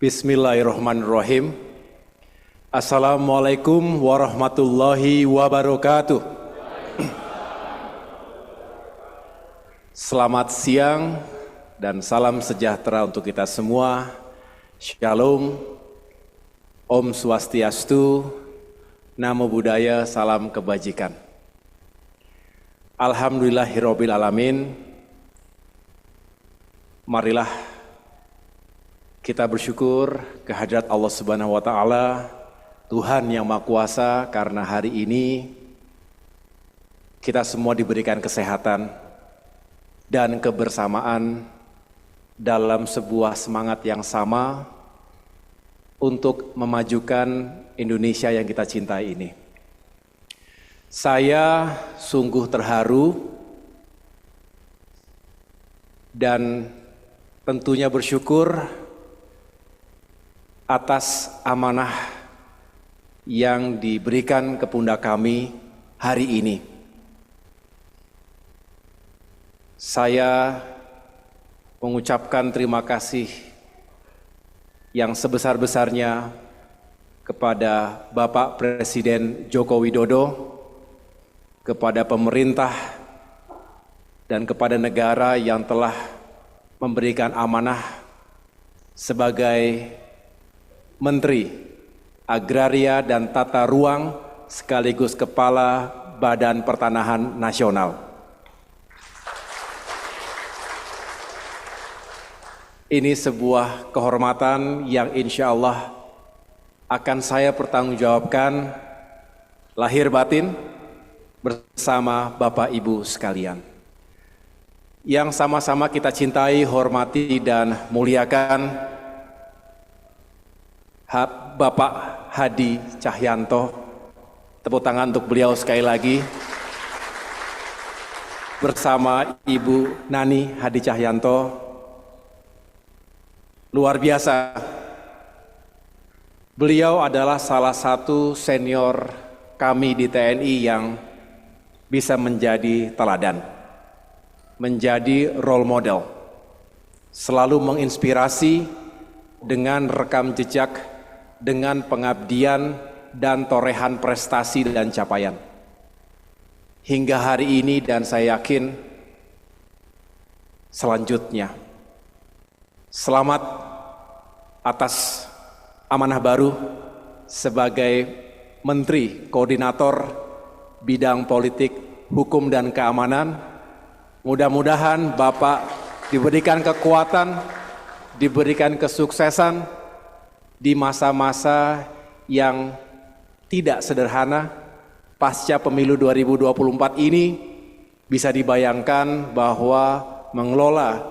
Bismillahirrahmanirrahim. Assalamualaikum warahmatullahi wabarakatuh. Selamat siang dan salam sejahtera untuk kita semua. Shalom, Om Swastiastu, Namo Buddhaya, salam kebajikan. Alhamdulillahirabbil alamin. Marilah kita bersyukur kehadirat Allah Subhanahu wa taala, Tuhan yang Maha Kuasa, karena hari ini kita semua diberikan kesehatan dan kebersamaan dalam sebuah semangat yang sama untuk memajukan Indonesia yang kita cintai ini. Saya sungguh terharu dan tentunya bersyukur atas amanah yang diberikan ke pundak kami hari ini. Saya mengucapkan terima kasih yang sebesar-besarnya kepada Bapak Presiden Joko Widodo, kepada pemerintah, dan kepada negara yang telah memberikan amanah sebagai Menteri Agraria dan Tata Ruang sekaligus Kepala Badan Pertanahan Nasional. Ini sebuah kehormatan yang insya Allah akan saya pertanggungjawabkan lahir batin bersama Bapak Ibu sekalian. Yang sama-sama kita cintai, hormati, dan muliakan Bapak Hadi Cahyanto. Tepuk tangan untuk beliau sekali lagi. Bersama Ibu Nani Hadi Cahyanto. Luar biasa. Beliau adalah salah satu senior kami di TNI yang bisa menjadi teladan, menjadi role model, selalu menginspirasi dengan rekam jejak, dengan pengabdian dan torehan prestasi dan capaian. Hingga hari ini dan saya yakin selanjutnya. Selamat atas amanah baru sebagai Menteri Koordinator Bidang Politik, Hukum, dan Keamanan. Mudah-mudahan Bapak diberikan kekuatan, diberikan kesuksesan di masa-masa yang tidak sederhana. Pasca pemilu 2024 ini bisa dibayangkan bahwa mengelola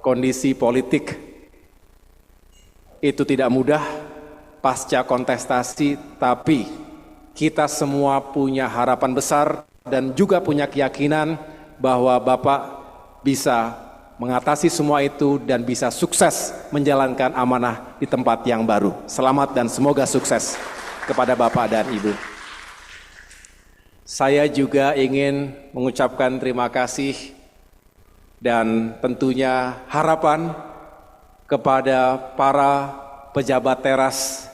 kondisi politik itu tidak mudah pasca kontestasi, tapi kita semua punya harapan besar dan juga punya keyakinan bahwa Bapak bisa mengatasi semua itu dan bisa sukses menjalankan amanah di tempat yang baru. Selamat dan semoga sukses kepada Bapak dan Ibu. Saya juga ingin mengucapkan terima kasih dan tentunya harapan kepada para pejabat teras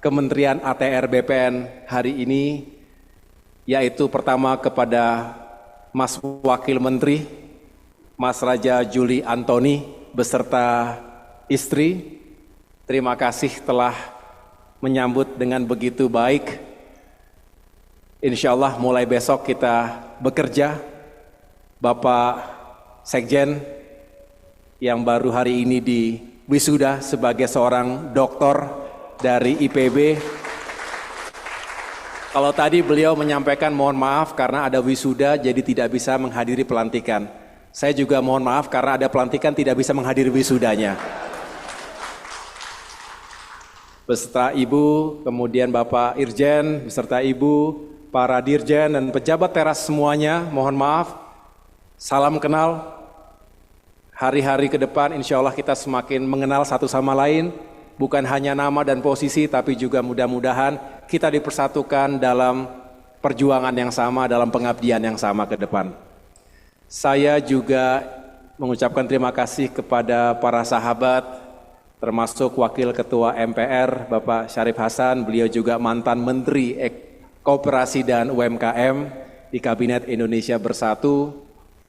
Kementerian ATR BPN hari ini, yaitu pertama kepada Mas Wakil Menteri, Mas Raja Juli Antoni beserta istri. Terima kasih telah menyambut dengan begitu baik. Insya Allah mulai besok kita bekerja. Bapak Sekjen yang baru hari ini di wisuda sebagai seorang doktor dari IPB. Kalau tadi beliau menyampaikan mohon maaf karena ada wisuda jadi tidak bisa menghadiri pelantikan. Saya juga mohon maaf karena ada pelantikan tidak bisa menghadiri wisudanya. Beserta Ibu, kemudian Bapak Irjen, beserta Ibu, para Dirjen dan pejabat teras semuanya, mohon maaf. Salam kenal. Hari-hari ke depan insya Allah kita semakin mengenal satu sama lain. Bukan hanya nama dan posisi, tapi juga mudah-mudahan kita dipersatukan dalam perjuangan yang sama, dalam pengabdian yang sama ke depan. Saya juga mengucapkan terima kasih kepada para sahabat, termasuk Wakil Ketua MPR Bapak Syarif Hasan, beliau juga mantan Menteri Koperasi dan UMKM di Kabinet Indonesia Bersatu.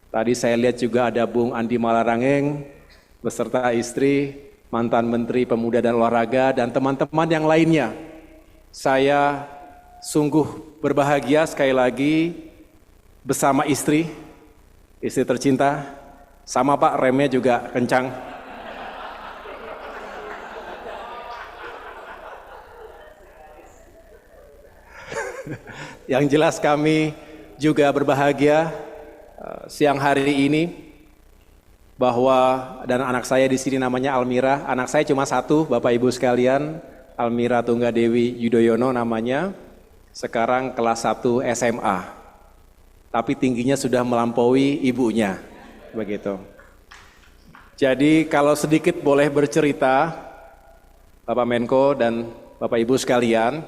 Tadi saya lihat juga ada Bung Andi Malarangeng beserta istri, mantan Menteri Pemuda dan Olahraga, dan teman-teman yang lainnya. Saya sungguh berbahagia sekali lagi bersama istri tercinta, sama Pak remnya juga kencang. Yang jelas kami juga berbahagia siang hari ini bahwa, dan anak saya di sini namanya Almira, anak saya cuma satu, Bapak Ibu sekalian, Almira Tunggadewi Yudhoyono namanya, sekarang kelas 1 SMA, tapi tingginya sudah melampaui ibunya, begitu. Jadi kalau sedikit boleh bercerita, Bapak Menko dan Bapak Ibu sekalian,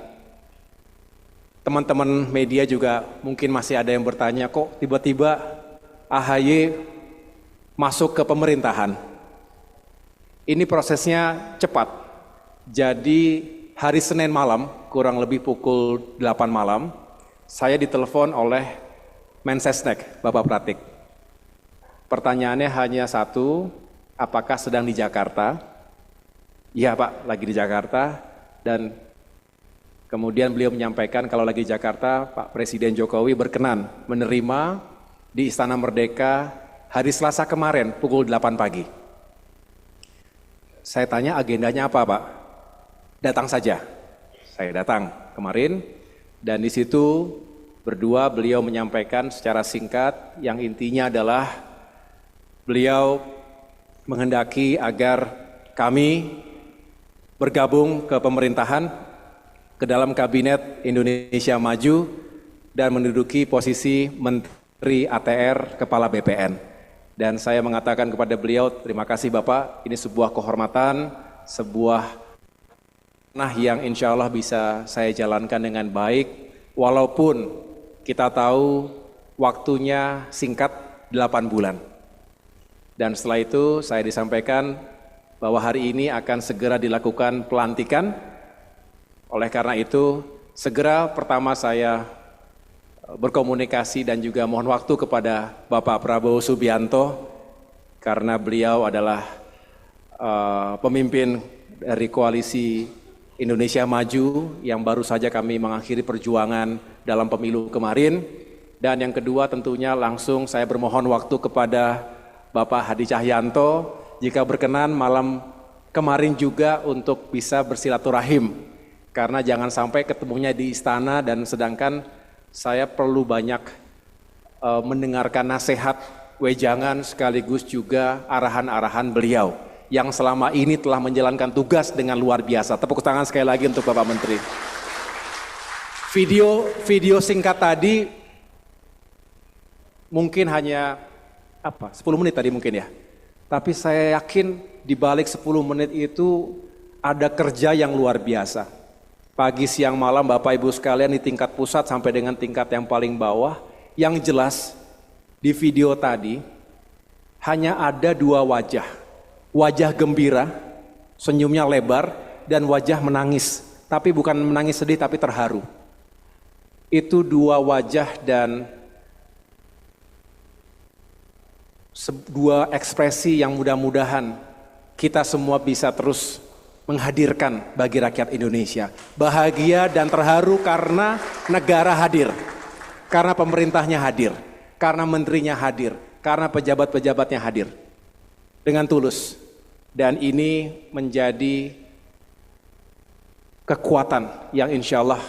teman-teman media juga mungkin masih ada yang bertanya, kok tiba-tiba AHY masuk ke pemerintahan. Ini prosesnya cepat. Jadi hari Senin malam, kurang lebih pukul 8 malam, saya ditelepon oleh Mensesnek, Bapak Pratik. Pertanyaannya hanya satu, apakah sedang di Jakarta? Iya Pak, lagi di Jakarta. Dan kemudian beliau menyampaikan kalau lagi di Jakarta, Pak Presiden Jokowi berkenan menerima di Istana Merdeka hari Selasa kemarin pukul 8 pagi. Saya tanya agendanya apa Pak? Datang saja. Saya datang kemarin dan di situ berdua beliau menyampaikan secara singkat yang intinya adalah beliau menghendaki agar kami bergabung ke pemerintahan, ke dalam Kabinet Indonesia Maju dan menduduki posisi Menteri ATR Kepala BPN. Dan saya mengatakan kepada beliau, terima kasih Bapak, ini sebuah kehormatan, sebuah yang insya Allah bisa saya jalankan dengan baik, walaupun kita tahu waktunya singkat 8 bulan. Dan setelah itu saya disampaikan bahwa hari ini akan segera dilakukan pelantikan. Oleh karena itu, segera pertama saya berkomunikasi dan juga mohon waktu kepada Bapak Prabowo Subianto, karena beliau adalah pemimpin dari koalisi Indonesia Maju yang baru saja kami mengakhiri perjuangan dalam pemilu kemarin. Dan yang kedua tentunya langsung saya bermohon waktu kepada Bapak Hadi Cahyanto, jika berkenan malam kemarin juga untuk bisa bersilaturahim. Karena jangan sampai ketemunya di istana dan sedangkan saya perlu banyak mendengarkan nasihat, wejangan sekaligus juga arahan-arahan beliau yang selama ini telah menjalankan tugas dengan luar biasa. Tepuk tangan sekali lagi untuk Bapak Menteri. Video singkat tadi mungkin hanya 10 menit tadi mungkin ya. Tapi saya yakin di balik 10 menit itu ada kerja yang luar biasa. Pagi, siang, malam Bapak Ibu sekalian di tingkat pusat sampai dengan tingkat yang paling bawah. Yang jelas di video tadi hanya ada 2 wajah. Wajah gembira, senyumnya lebar, dan wajah menangis. Tapi bukan menangis sedih tapi terharu. Itu 2 wajah dan 2 ekspresi yang mudah-mudahan kita semua bisa terus menghadirkan bagi rakyat Indonesia. Bahagia dan terharu karena negara hadir, karena pemerintahnya hadir, karena menterinya hadir, karena pejabat-pejabatnya hadir dengan tulus. Dan ini menjadi kekuatan yang insya Allah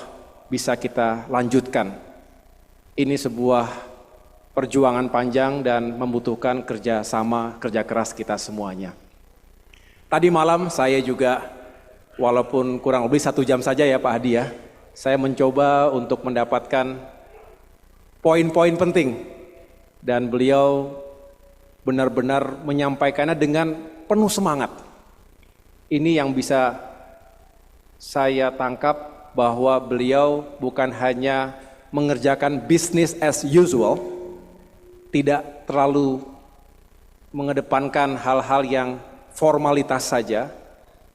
bisa kita lanjutkan. Ini sebuah perjuangan panjang dan membutuhkan kerja sama, kerja keras kita semuanya. Tadi malam saya juga, walaupun kurang lebih 1 jam saja ya Pak Hadi ya, saya mencoba untuk mendapatkan poin-poin penting. Dan beliau benar-benar menyampaikannya dengan penuh semangat. Ini yang bisa saya tangkap bahwa beliau bukan hanya mengerjakan business as usual, tidak terlalu mengedepankan hal-hal yang formalitas saja,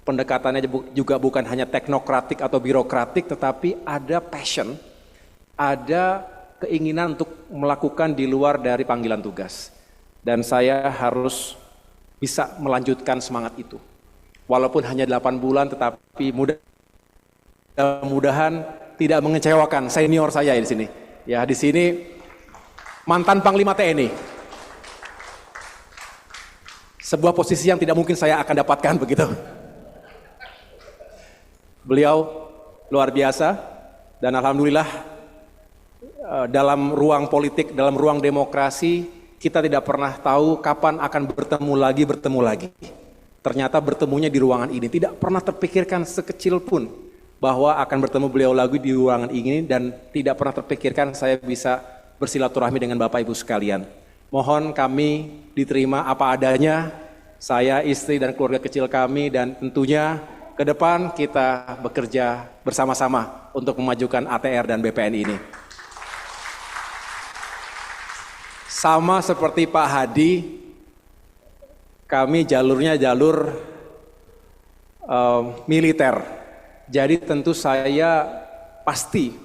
pendekatannya juga bukan hanya teknokratik atau birokratik, tetapi ada passion, ada keinginan untuk melakukan di luar dari panggilan tugas. Dan saya harus bisa melanjutkan semangat itu. Walaupun hanya 8 bulan, tetapi mudah-mudahan tidak mengecewakan senior saya di sini. Ya, di sini mantan Panglima TNI. Sebuah posisi yang tidak mungkin saya akan dapatkan begitu. Beliau luar biasa dan alhamdulillah dalam ruang politik, dalam ruang demokrasi kita tidak pernah tahu kapan akan bertemu lagi. Ternyata bertemunya di ruangan ini, tidak pernah terpikirkan sekecil pun bahwa akan bertemu beliau lagi di ruangan ini dan tidak pernah terpikirkan saya bisa bersilaturahmi dengan Bapak Ibu sekalian. Mohon kami diterima apa adanya, saya, istri dan keluarga kecil kami, dan tentunya ke depan kita bekerja bersama-sama untuk memajukan ATR dan BPN ini. Sama seperti Pak Hadi, kami jalurnya jalur militer. Jadi tentu saya pasti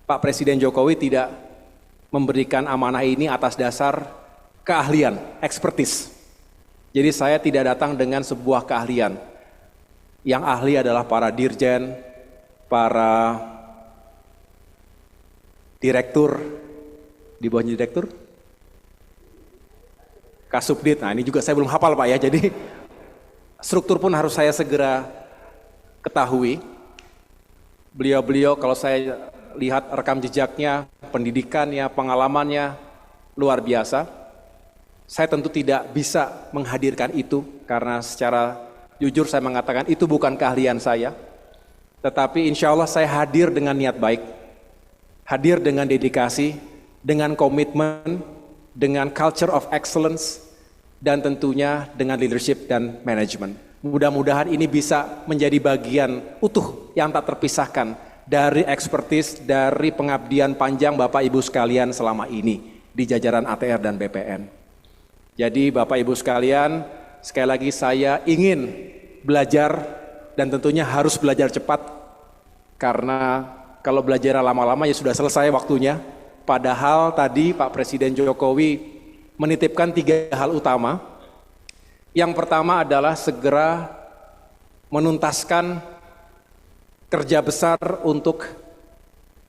Pak Presiden Jokowi tidak memberikan amanah ini atas dasar keahlian, expertise. Jadi saya tidak datang dengan sebuah keahlian. Yang ahli adalah para dirjen, para direktur, di bawahnya direktur, Kasubdit. Nah ini juga saya belum hafal Pak ya, jadi struktur pun harus saya segera ketahui. Beliau-beliau kalau saya lihat rekam jejaknya, pendidikannya, pengalamannya luar biasa. Saya tentu tidak bisa menghadirkan itu karena secara jujur saya mengatakan itu bukan keahlian saya. Tetapi insya Allah saya hadir dengan niat baik, hadir dengan dedikasi, dengan komitmen, dengan culture of excellence, dan tentunya dengan leadership dan manajemen. Mudah-mudahan ini bisa menjadi bagian utuh yang tak terpisahkan dari ekspertis, dari pengabdian panjang Bapak Ibu sekalian selama ini di jajaran ATR dan BPN. Jadi Bapak Ibu sekalian, sekali lagi saya ingin belajar dan tentunya harus belajar cepat karena kalau belajar lama-lama ya sudah selesai waktunya. Padahal tadi Pak Presiden Jokowi menitipkan 3 hal utama. Yang pertama adalah segera menuntaskan kerja besar untuk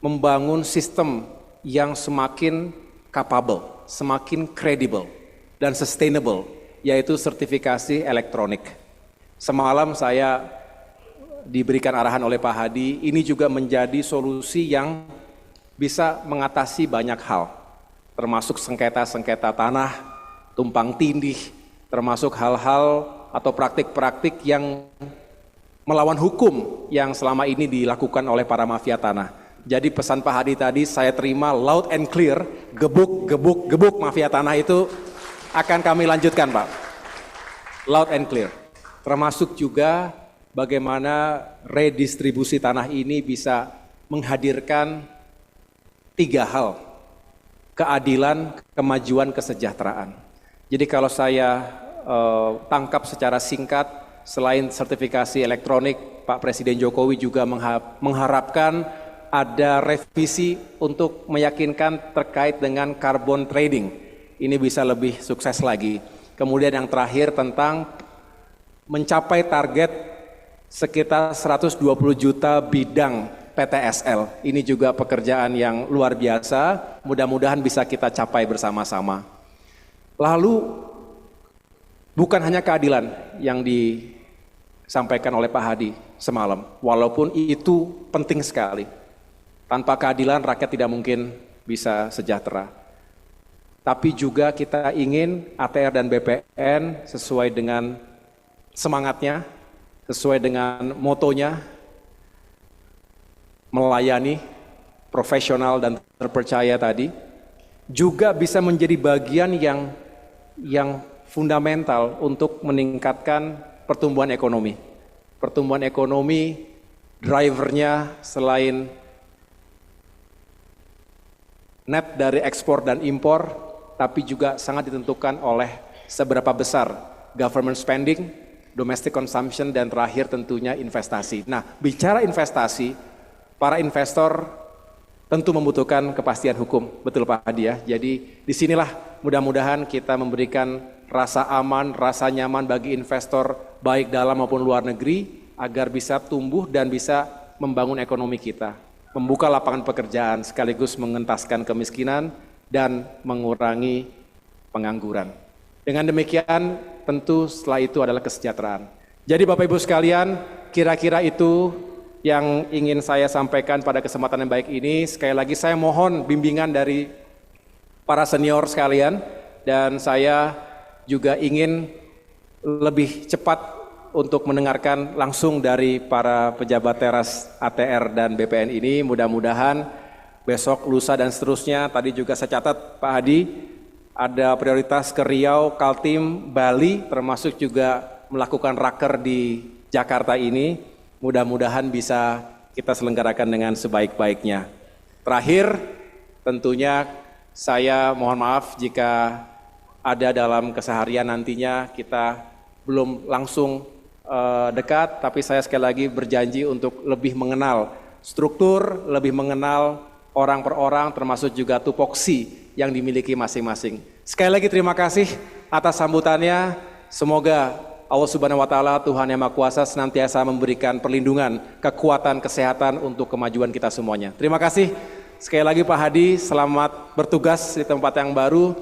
membangun sistem yang semakin capable, semakin kredibel dan sustainable, yaitu sertifikasi elektronik. Semalam saya diberikan arahan oleh Pak Hadi, ini juga menjadi solusi yang bisa mengatasi banyak hal, termasuk sengketa-sengketa tanah, tumpang tindih, termasuk hal-hal atau praktik-praktik yang melawan hukum yang selama ini dilakukan oleh para mafia tanah. Jadi pesan Pak Hadi tadi saya terima loud and clear, gebuk mafia tanah itu akan kami lanjutkan Pak, loud and clear. Termasuk juga bagaimana redistribusi tanah ini bisa menghadirkan 3 hal, keadilan, kemajuan, kesejahteraan. Jadi kalau saya tangkap secara singkat, selain sertifikasi elektronik, Pak Presiden Jokowi juga mengharapkan ada revisi untuk meyakinkan terkait dengan carbon trading. Ini bisa lebih sukses lagi. Kemudian yang terakhir tentang mencapai target sekitar 120 juta bidang PTSL. Ini juga pekerjaan yang luar biasa, mudah-mudahan bisa kita capai bersama-sama. Lalu bukan hanya keadilan yang disampaikan oleh Pak Hadi semalam, walaupun itu penting sekali. Tanpa keadilan rakyat tidak mungkin bisa sejahtera. Tapi juga kita ingin ATR dan BPN sesuai dengan semangatnya, sesuai dengan motonya, melayani, profesional dan terpercaya tadi, juga bisa menjadi bagian yang fundamental untuk meningkatkan pertumbuhan ekonomi. Pertumbuhan ekonomi, drivernya selain net dari ekspor dan impor, tapi juga sangat ditentukan oleh seberapa besar government spending domestic consumption, dan terakhir tentunya investasi. Nah, bicara investasi, para investor tentu membutuhkan kepastian hukum, betul Pak Hadi ya. Jadi disinilah mudah-mudahan kita memberikan rasa aman, rasa nyaman bagi investor baik dalam maupun luar negeri agar bisa tumbuh dan bisa membangun ekonomi kita, membuka lapangan pekerjaan sekaligus mengentaskan kemiskinan dan mengurangi pengangguran. Dengan demikian tentu setelah itu adalah kesejahteraan. Jadi Bapak Ibu sekalian, kira-kira itu yang ingin saya sampaikan pada kesempatan yang baik ini. Sekali lagi saya mohon bimbingan dari para senior sekalian, dan saya juga ingin lebih cepat untuk mendengarkan langsung dari para pejabat teras ATR dan BPN ini. Mudah-mudahan besok, lusa, dan seterusnya, tadi juga saya catat Pak Hadi, ada prioritas ke Riau, Kaltim, Bali, termasuk juga melakukan raker di Jakarta ini. Mudah-mudahan bisa kita selenggarakan dengan sebaik-baiknya. Terakhir, tentunya saya mohon maaf jika ada dalam keseharian nantinya kita belum langsung dekat, tapi saya sekali lagi berjanji untuk lebih mengenal struktur, lebih mengenal orang per orang, termasuk juga tupoksi yang dimiliki masing-masing. Sekali lagi terima kasih atas sambutannya. Semoga Allah Subhanahu wa Ta'ala, Tuhan Yang Maha Kuasa, senantiasa memberikan perlindungan, kekuatan, kesehatan untuk kemajuan kita semuanya. Terima kasih sekali lagi Pak Hadi, selamat bertugas di tempat yang baru.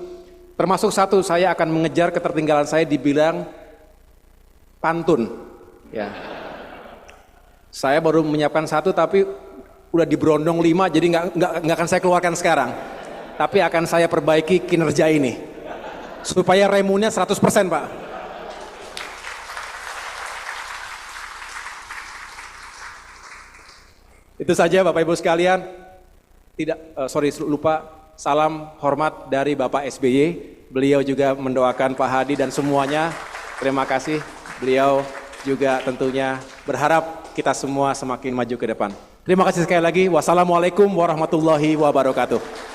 Termasuk satu, saya akan mengejar ketertinggalan saya dibilang pantun. Ya. Saya baru menyiapkan satu tapi udah diberondong 5, jadi nggak akan saya keluarkan sekarang. Tapi akan saya perbaiki kinerja ini supaya remunya 100% Pak. Itu saja Bapak Ibu sekalian. Lupa salam hormat dari Bapak SBY. Beliau juga mendoakan Pak Hadi dan semuanya. Terima kasih. Beliau juga tentunya berharap kita semua semakin maju ke depan. Terima kasih sekali lagi. Wassalamualaikum warahmatullahi wabarakatuh.